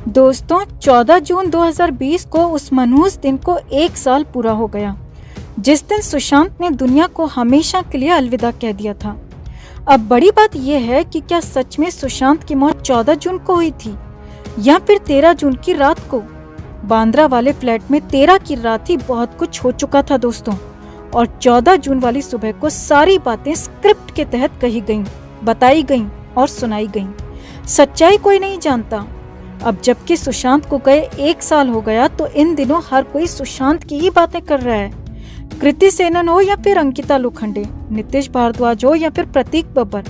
दोस्तों 14 जून 2020 को उस मनहूस दिन को 1 साल पूरा हो गया जिस दिन सुशांत ने दुनिया को हमेशा के लिए अलविदा कह दिया था। अब बड़ी बात यह है कि क्या सच में सुशांत की मौत 14 जून को हुई थी या फिर 13 जून की रात को। बांद्रा वाले फ्लैट में 13 की रात ही बहुत कुछ हो चुका था दोस्तों, और 14 जून वाली सुबह को सारी बातें स्क्रिप्ट के तहत कही गईं, बताई गईं और सुनाई गईं। सच्चाई कोई नहीं जानता। अब जबकि सुशांत को गए 1 साल हो गया तो इन दिनों हर कोई सुशांत की ही बातें कर रहा है। कृति सेनन हो या फिर अंकिता लोखंडे, नितेश भारद्वाज हो या फिर प्रतीक बब्बर,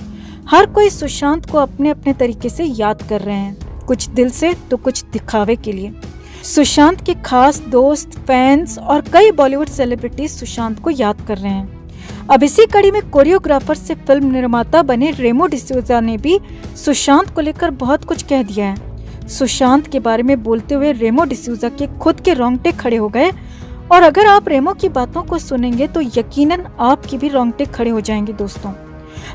हर कोई सुशांत को अपने अपने तरीके से याद कर रहे हैं, कुछ दिल से तो कुछ दिखावे के लिए। सुशांत के खास दोस्त, फैंस और कई बॉलीवुड सेलिब्रिटीज सुशांत को याद कर रहे हैं। अब इसी कड़ी में कोरियोग्राफर से फिल्म निर्माता बने रेमो डिसूजा ने भी सुशांत को लेकर बहुत कुछ कह दिया है। सुशांत के बारे में बोलते हुए रेमो डिसूजा के खुद के रोंगटे खड़े हो गए, और अगर आप रेमो की बातों को सुनेंगे तो यकीनन आपकी भी रोंगटे खड़े हो जाएंगे दोस्तों।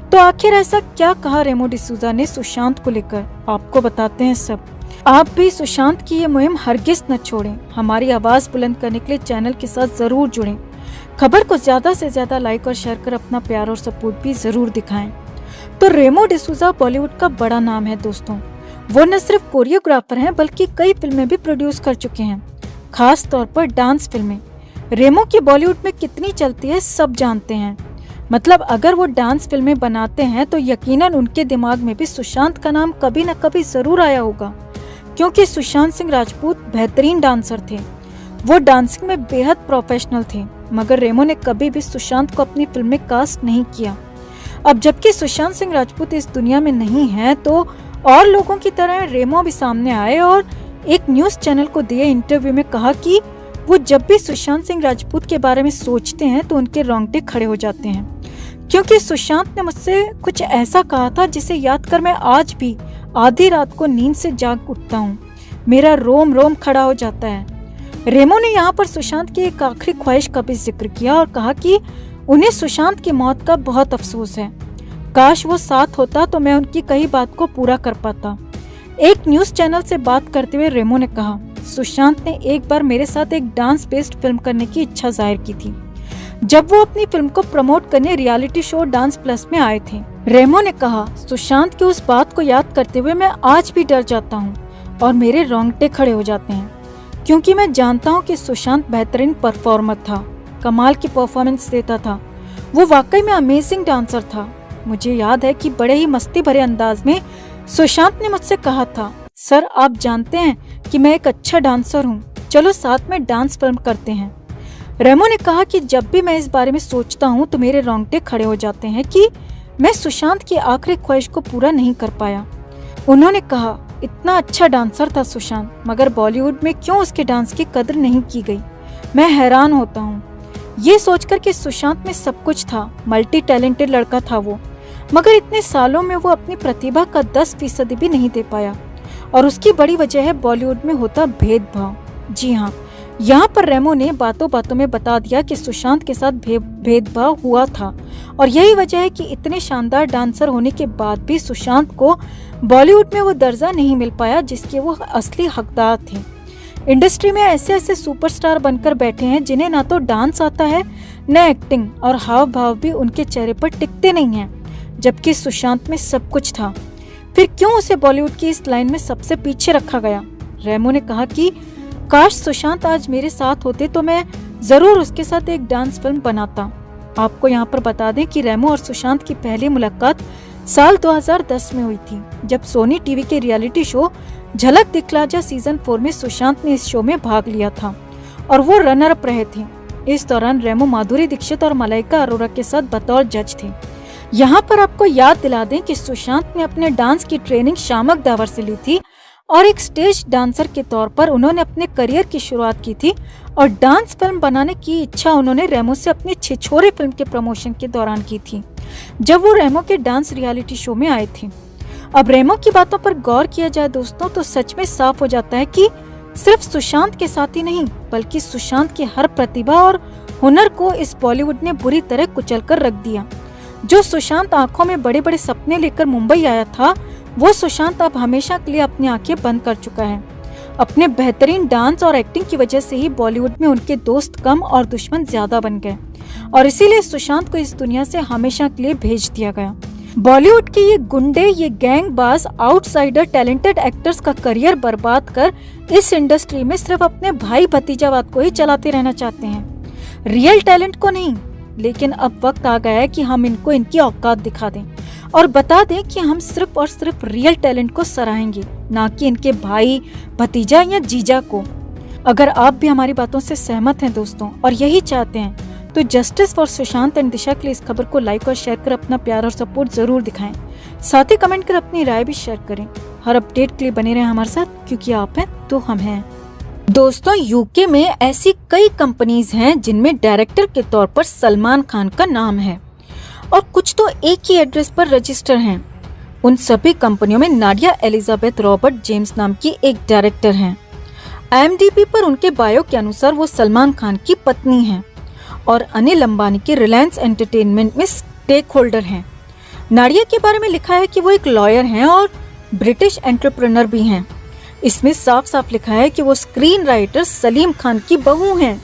तो आखिर ऐसा क्या कहा रेमो डिसूजा ने सुशांत को लेकर, आपको बताते हैं सब। आप भी सुशांत की ये मुहिम हरगिज न छोड़ें। हमारी आवाज बुलंद करने के लिए चैनल के साथ जरूर जुड़ें। खबर को ज्यादा से ज्यादा लाइक और शेयर कर अपना प्यार और सपोर्ट भी जरूर दिखाएं। तो रेमो डिसूजा बॉलीवुड का बड़ा नाम है दोस्तों। वो न सिर्फ कोरियोग्राफर हैं बल्कि कई फिल्में भी प्रोड्यूस कर चुके हैं, खास तौर पर डांस फिल्में। रेमो की बॉलीवुड में कितनी चलती है सब जानते हैं। मतलब अगर वो डांस फिल्में बनाते हैं तो यकीनन उनके दिमाग में भी सुशांत का नाम कभी न कभी जरूर आया होगा, क्योंकि सुशांत सिंह राजपूत बेहतरीन डांसर थे। वो डांसिंग में बेहद प्रोफेशनल थे, मगर रेमो ने कभी भी सुशांत को अपनी फिल्म में कास्ट नहीं किया। अब जबकि सुशांत सिंह राजपूत इस दुनिया में नहीं है तो और लोगों की तरह रेमो भी सामने आए और एक न्यूज चैनल को दिए इंटरव्यू में कहा कि वो जब भी सुशांत सिंह राजपूत के बारे में सोचते हैं तो उनके रोंगटे खड़े हो जाते हैं, क्योंकि सुशांत ने मुझसे कुछ ऐसा कहा था जिसे याद कर मैं आज भी आधी रात को नींद से जाग उठता हूँ। मेरा रोम रोम खड़ा हो जाता है। रेमो ने यहाँ पर सुशांत की एक आखिरी ख्वाहिश का भी जिक्र किया और कहा कि उन्हें सुशांत की मौत का बहुत अफसोस है। काश वो साथ होता तो मैं उनकी कही बात को पूरा कर पाता। एक न्यूज चैनल से बात करते हुए रेमो ने कहा, सुशांत ने एक बार मेरे साथ एक डांस बेस्ड फिल्म करने की इच्छा जाहिर की थी जब वो अपनी फिल्म को प्रमोट करने रियलिटी शो डांस प्लस में आए थे। रेमो ने कहा, सुशांत की उस बात को याद करते हुए मैं आज भी डर जाता हूँ और मेरे रोंगटे खड़े हो जाते हैं, क्योंकि मैं जानता हूँ कि सुशांत बेहतरीन परफॉर्मर था, कमाल की परफॉर्मेंस देता था। वो वाकई में अमेजिंग डांसर था। मुझे याद है कि बड़े ही मस्ती भरे अंदाज में सुशांत ने मुझसे कहा था, सर आप जानते हैं कि मैं एक अच्छा डांसर हूँ, चलो साथ में डांस फिल्म करते हैं। रेमो ने कहा कि जब भी मैं इस बारे में सोचता हूँ तो मेरे रोंगटे खड़े हो जाते हैं कि मैं सुशांत की आखिरी ख्वाहिश को पूरा नहीं कर पाया। उन्होंने कहा, इतना अच्छा डांसर था सुशांत, मगर बॉलीवुड में क्यों उसके डांस की कदर नहीं की गई। मैं हैरान होता हूँ ये सोचकर कि सुशांत में सब कुछ था, मल्टी टैलेंटेड लड़का था वो, मगर इतने सालों में वो अपनी प्रतिभा का 10% भी नहीं दे पाया, और उसकी बड़ी वजह है बॉलीवुड में होता भेदभाव। जी हाँ, यहाँ पर रेमो ने बातों बातों में बता दिया कि सुशांत के साथ भेदभाव हुआ था, और यही वजह है कि इतने शानदार डांसर होने के बाद भी सुशांत को बॉलीवुड में वो दर्जा नहीं मिल पाया जिसके वो असली हकदार थे। इंडस्ट्री में ऐसे ऐसे सुपरस्टार बनकर बैठे हैं जिन्हें ना तो डांस आता है, न एक्टिंग, और हाव भाव भी उनके चेहरे पर टिकते नहीं हैं, जबकि सुशांत में सब कुछ था। फिर क्यों उसे बॉलीवुड की इस लाइन में सबसे पीछे रखा गया। रेमो ने कहा कि काश सुशांत आज मेरे साथ होते तो मैं जरूर उसके साथ एक डांस फिल्म बनाता। आपको यहाँ पर बता दें कि रेमो और सुशांत की पहली मुलाकात साल 2010 में हुई थी, जब सोनी टीवी के रियलिटी शो झलक दिखला जा सीजन 4 में सुशांत ने इस शो में भाग लिया था और वो रनर अप रहे थे। इस दौरान रेमो माधुरी दीक्षित और मलाइका अरोरा के साथ बतौर जज थे। यहाँ पर आपको याद दिला दें कि सुशांत ने अपने डांस की ट्रेनिंग शामक दावर से ली थी और एक स्टेज डांसर के तौर पर उन्होंने अपने करियर की शुरुआत की थी, और डांस फिल्म बनाने की इच्छा उन्होंने रेमो से अपनी छिछोरे फिल्म के प्रमोशन के दौरान की थी, जब वो रेमो के डांस रियलिटी शो में आए थे। अब रेमो की बातों पर गौर किया जाए दोस्तों तो सच में साफ हो जाता है कि सिर्फ सुशांत के साथ ही नहीं बल्कि सुशांत की हर प्रतिभा और हुनर को इस बॉलीवुड ने बुरी तरह कुचल कर रख दिया। जो सुशांत आंखों में बड़े बड़े सपने लेकर मुंबई आया था, वो सुशांत अब हमेशा के लिए अपनी आंखें बंद कर चुका है। अपने बेहतरीन डांस और एक्टिंग की वजह से ही बॉलीवुड में उनके दोस्त कम और दुश्मन ज्यादा बन गए और इसीलिए सुशांत को इस दुनिया से हमेशा के लिए भेज दिया गया। बॉलीवुड के ये गुंडे, ये गैंगबाज, आउटसाइडर, टैलेंटेड एक्टर्स का करियर बर्बाद कर इस इंडस्ट्री में सिर्फ अपने भाई भतीजावाद को ही चलाते रहना चाहते हैं, रियल टैलेंट को नहीं। लेकिन अब वक्त आ गया है कि हम इनको इनकी औकात दिखा दें और बता दें कि हम सिर्फ और सिर्फ रियल टैलेंट को सराहेंगे, ना कि इनके भाई, भतीजा या जीजा को। अगर आप भी हमारी बातों से सहमत हैं दोस्तों और यही चाहते हैं तो जस्टिस फॉर सुशांत एंड दिशा के लिए इस खबर को लाइक और शेयर कर अपना प्यार और सपोर्ट जरूर दिखाएं। साथ ही कमेंट कर अपनी राय भी शेयर करें। हर अपडेट के लिए बने रहें हमारे साथ, क्योंकि आप हैं तो हम हैं। दोस्तों, यूके में ऐसी कई कंपनीज हैं जिनमें डायरेक्टर के तौर पर सलमान खान का नाम है और कुछ तो एक ही एड्रेस पर रजिस्टर हैं। उन सभी कंपनियों में नाडिया एलिजाबेथ रॉबर्ट जेम्स नाम की एक डायरेक्टर हैं। IMDb पर उनके बायो के अनुसार वो सलमान खान की पत्नी हैं और अनिल अंबानी के रिलायंस एंटरटेनमेंट में स्टेक होल्डर हैं। नाडिया के बारे में लिखा है कि वो एक लॉयर हैं और ब्रिटिश एंटरप्रेन्योर भी हैं। इसमें साफ साफ लिखा है कि वो स्क्रीन राइटर सलीम खान की बहू हैं।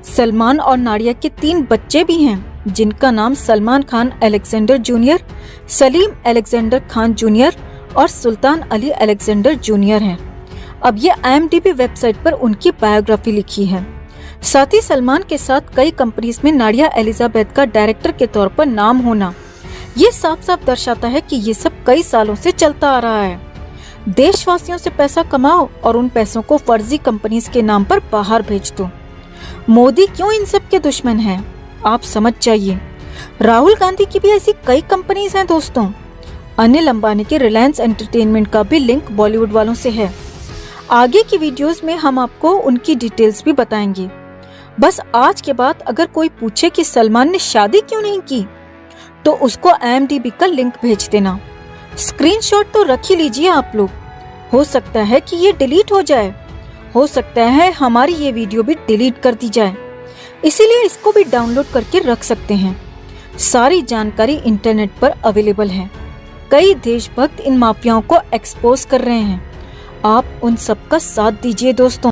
सलमान और नाडिया के 3 बच्चे भी हैं, जिनका नाम Salman Khan Alexander junior, Salim Alexander Khan junior और सुल्तान अली अलेक्जेंडर जूनियर हैं। अब ये IMDb वेबसाइट पर उनकी बायोग्राफी लिखी है। साथ ही सलमान के साथ कई कंपनीज में नाडिया एलिजाबेथ का डायरेक्टर के तौर पर नाम होना ये साफ साफ दर्शाता है कि ये सब कई सालों से चलता आ रहा है। देशवासियों से पैसा कमाओ और उन पैसों को फर्जी कंपनीज के नाम पर बाहर भेज दो। मोदी क्यों इन सब के दुश्मन हैं, आप समझ जाइए। राहुल गांधी की भी ऐसी कई कंपनीज हैं दोस्तों। अनिल अंबानी के रिलायंस एंटरटेनमेंट का भी लिंक बॉलीवुड वालों से है। आगे की वीडियोस में हम आपको उनकी डिटेल्स भी बताएंगे। बस आज के बाद अगर कोई पूछे कि सलमान ने शादी क्यों नहीं की, तो उसको IMDb का लिंक भेज देना। स्क्रीनशॉट तो रख ही लीजिए आप लोग। हो सकता है कि ये डिलीट हो जाए, हो सकता है हमारी ये वीडियो भी डिलीट कर दी जाए, इसीलिए इसको भी डाउनलोड करके रख सकते हैं। सारी जानकारी इंटरनेट पर अवेलेबल है। कई देशभक्त इन माफियाओं को एक्सपोज कर रहे हैं। आप उन सब का साथ दीजिए दोस्तों।